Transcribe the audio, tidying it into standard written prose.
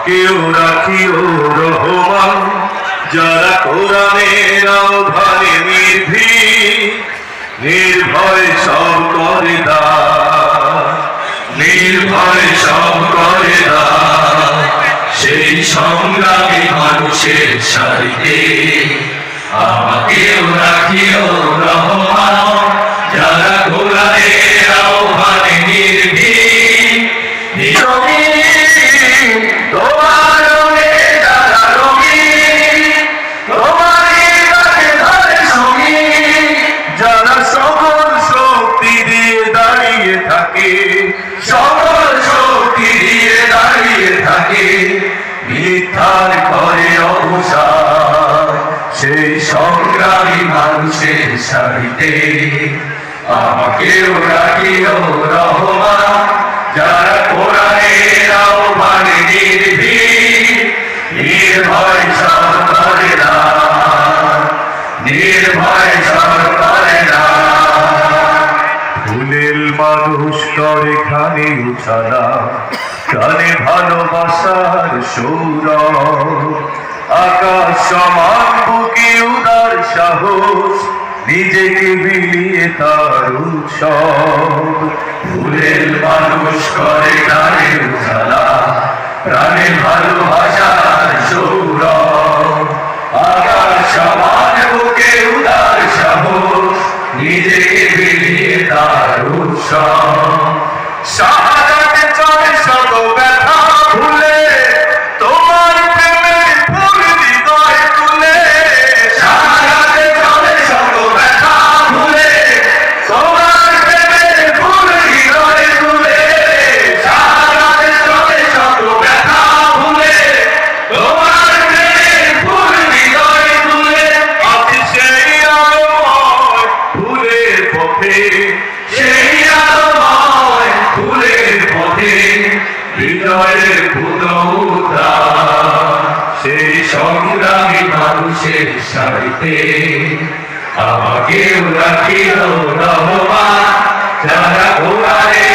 আমাকেও রাখিও রহমান, যারা কোরআনের আহ্বানে নির্ভয় সব করে দান, নির্ভয় সব করে দান। সেই সংগ্রামী মানুষের সারিতে আমাকেও রাখিও রহমান, যারা কোরআনের আহ্বানে সকল শক্তি দিয়ে দাঁড়িয়ে থাকে, মিথ্যার করে অবসান। সেই সংগ্রামী মানুষের সারিতে আমাকেও রাখিও রহমান, যারা কোরআনের আহ্বানে নির্ভয় সব করে দান, নির্ভয় সব করে দান। ফুলের মানুষ করে খানে উছালা, কানে ভালোবাসার সৌরভ। আকাশ সমান বুকে উদার সাহস, নিজেকে বিলিয়ে তার উৎসব। ফুলের মানুষ করে কানে উছালা, প্রাণে ভালোবাসার সৌরভ। আকাশ সমান বুকে উদার সাহস, নিজেকে বিলিয়ে তার উৎসব। শাহাদাতে চলে শত ব্যথা ভুলে, তোমার প্রেমের ফুল হৃদয় তুলে। শাহাদাতে চলে শত ব্যথা ভুলে, তোমার প্রেমের ফুল হৃদয় তুলে। শাহাদাতে চলে শত ব্যথা ভুলে, তোমার প্রেমের ফুল হৃদয় তুলে। আছি সেই আলোময় ফুলের পথে, সেই আলোময় ফুলের পথে, হৃদয়ের পুনরুদ্ধার। সেই সংগ্রামী মানুষের সারিতে আমাকেও রাখিও রহমান, যারা কোরআনের